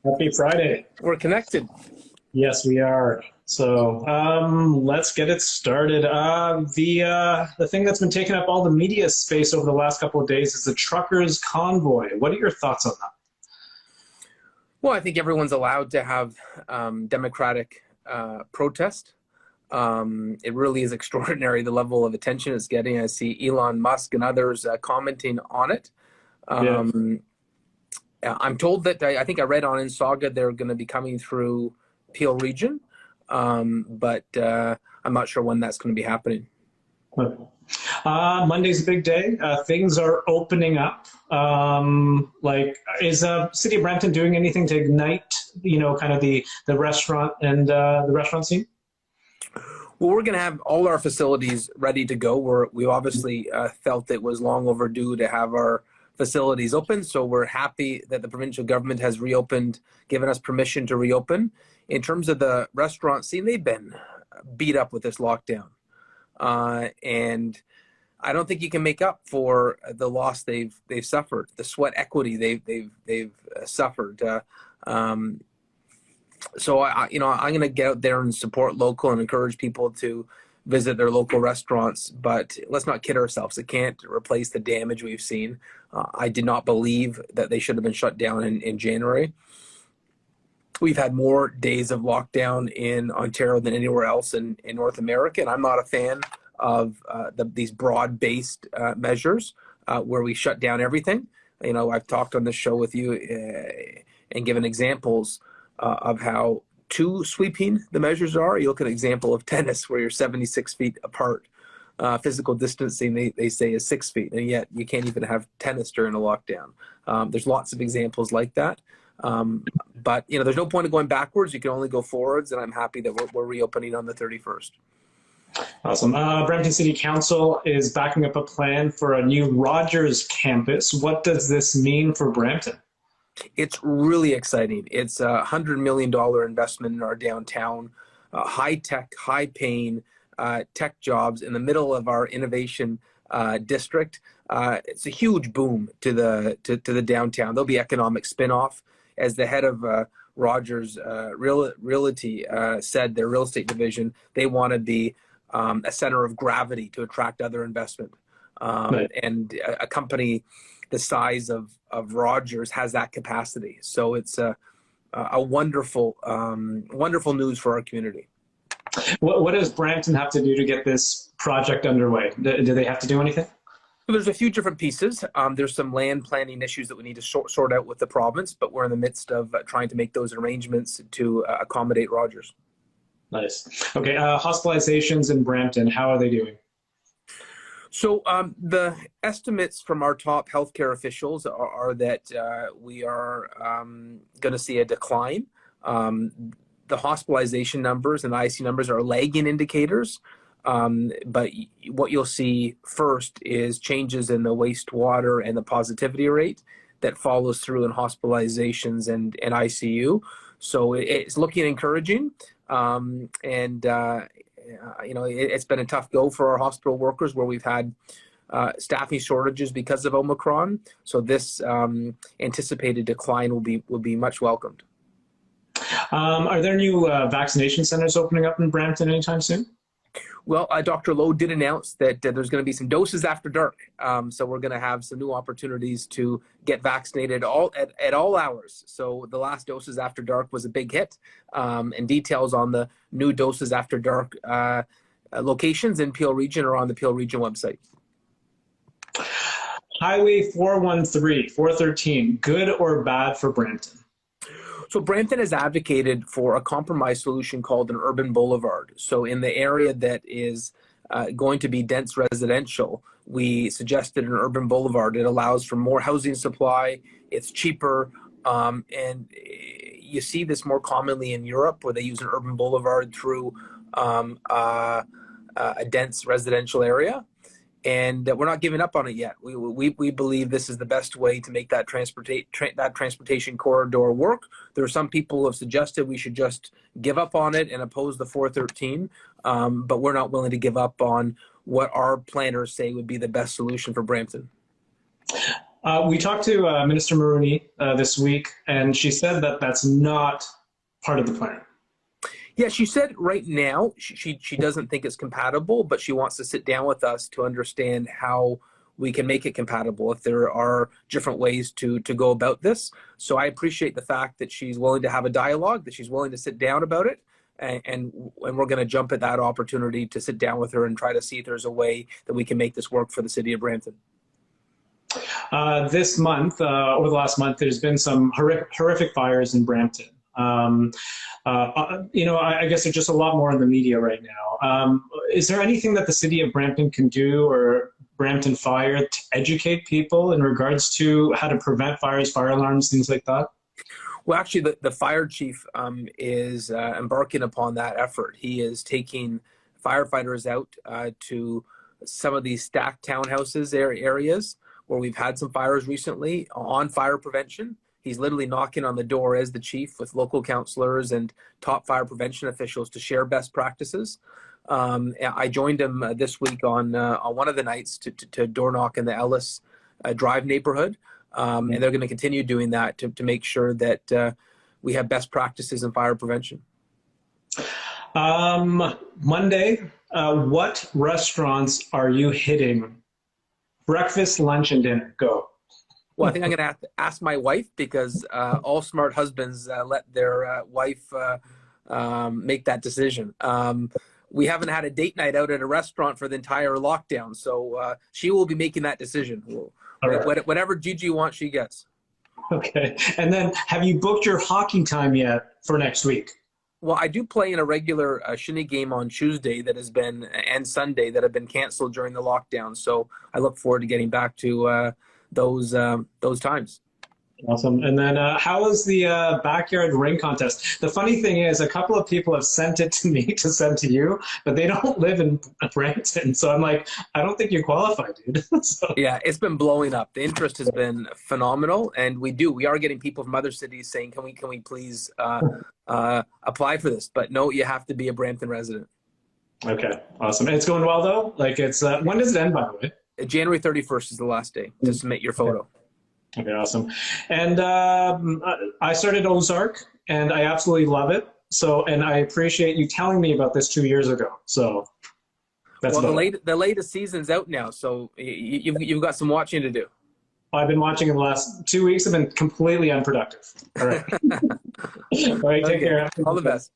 Happy Friday. We're connected. Yes, we are. So let's get it started. The thing that's been taking up all the media space over the last couple of days is the truckers' convoy. What are your thoughts on that? Well, I think everyone's allowed to have democratic protest. It really is extraordinary the level of attention it's getting. I see Elon Musk and others commenting on it. Yeah. I'm told that I think I read on Insaga they're going to be coming through Peel region, but I'm not sure when that's going to be happening. Monday's a big day. Things are opening up. Is City of Brampton doing anything to ignite, kind of the restaurant and the restaurant scene? Well, we're going to have all our facilities ready to go. We obviously felt it was long overdue to have our facilities open, so we're happy that the provincial government has reopened, given us permission to reopen. In terms of the restaurant scene, they've been beat up with this lockdown, and I don't think you can make up for the loss they've suffered, the sweat equity they've suffered. So I'm going to get out there and support local and encourage people to visit their local restaurants. But let's not kid ourselves. It can't replace the damage we've seen. I did not believe that they should have been shut down in January. We've had more days of lockdown in Ontario than anywhere else in North America. And I'm not a fan of these broad-based measures where we shut down everything. I've talked on this show with you and given examples of how too sweeping the measures are. You look at an example of tennis where you're 76 feet apart. Physical distancing, they say, is 6 feet, and yet you can't even have tennis during a lockdown. There's lots of examples like that. But there's no point in going backwards. You can only go forwards, and I'm happy that we're reopening on the 31st. Awesome. Brampton City Council is backing up a plan for a new Rogers campus. What does this mean for Brampton? It's really exciting. It's a $100 million investment in our downtown, high-tech, high-paying tech jobs in the middle of our innovation district. It's a huge boom to the downtown. There'll be economic spin-off. As the head of Rogers Realty said, their real estate division, they wanted to be a center of gravity to attract other investment. Right. And a company the size of Rogers has that capacity. So it's a wonderful news for our community. What does Brampton have to do to get this project underway? Do they have to do anything? There's a few different pieces. There's some land planning issues that we need to sort out with the province, but we're in the midst of trying to make those arrangements to accommodate Rogers. Nice. Okay, hospitalizations in Brampton, how are they doing? So the estimates from our top healthcare officials are that we are going to see a decline. The hospitalization numbers and the IC numbers are lagging indicators. But what you'll see first is changes in the wastewater and the positivity rate that follows through in hospitalizations and ICU. So it's looking encouraging. It's been a tough go for our hospital workers where we've had staffing shortages because of Omicron. So this anticipated decline will be much welcomed. Are there new vaccination centers opening up in Brampton anytime soon? Well, Dr. Lowe did announce that there's going to be some doses after dark. So we're going to have some new opportunities to get vaccinated at all hours. So the last doses after dark was a big hit. And details on the new doses after dark locations in Peel Region are on the Peel Region website. Highway 413, good or bad for Brampton? So Brampton has advocated for a compromise solution called an urban boulevard. So in the area that is going to be dense residential, we suggested an urban boulevard. It allows for more housing supply. It's cheaper. And you see this more commonly in Europe where they use an urban boulevard through a dense residential area. And we're not giving up on it yet. We believe this is the best way to make that transportation corridor work. There are some people who have suggested we should just give up on it and oppose the 413, but we're not willing to give up on what our planners say would be the best solution for Brampton. We talked to Minister Maroney this week, and she said that that's not part of the plan. Yeah, she said right now she doesn't think it's compatible, but she wants to sit down with us to understand how we can make it compatible if there are different ways to go about this. So I appreciate the fact that she's willing to have a dialogue, that she's willing to sit down about it, and we're going to jump at that opportunity to sit down with her and try to see if there's a way that we can make this work for the city of Brampton. This month, over the last month, there's been some horrific fires in Brampton. I guess there's just a lot more in the media right now. Is there anything that the city of Brampton can do, or Brampton Fire, to educate people in regards to how to prevent fires, fire alarms, things like that? Well, actually, the fire chief is embarking upon that effort. He is taking firefighters out to some of these stacked townhouses areas where we've had some fires recently on fire prevention. He's literally knocking on the door as the chief with local councillors and top fire prevention officials to share best practices. I joined him this week on one of the nights to door knock in the Ellis Drive neighborhood. And they're going to continue doing that to make sure that we have best practices in fire prevention. Monday, what restaurants are you hitting? Breakfast, lunch, and dinner. Go. Well, I think I'm going to have to ask my wife, because all smart husbands let their wife make that decision. We haven't had a date night out at a restaurant for the entire lockdown, so she will be making that decision. Right. Whatever Gigi wants, she gets. Okay. And then, have you booked your hockey time yet for next week? Well, I do play in a regular shinny game on Tuesday and Sunday that have been canceled during the lockdown. So I look forward to getting back to those times. Awesome. And then how was the backyard ring contest? The funny thing is, a couple of people have sent it to me to send to you, but they don't live in Brampton. So I'm like, I don't think you qualify, dude. So. Yeah, it's been blowing up. The interest has been phenomenal, and we are getting people from other cities saying, can we please apply for this? But no, you have to be a Brampton resident. Okay, awesome. And it's going well though? Like it's when does it end, by the way? January 31st is the last day to submit your photo. Okay, awesome. And I started Ozark, and I absolutely love it. So, and I appreciate you telling me about this 2 years ago. So, that's the latest season's out now, so you've got some watching to do. I've been watching in the last 2 weeks. I've been completely unproductive. All right. All right, take care. All the best.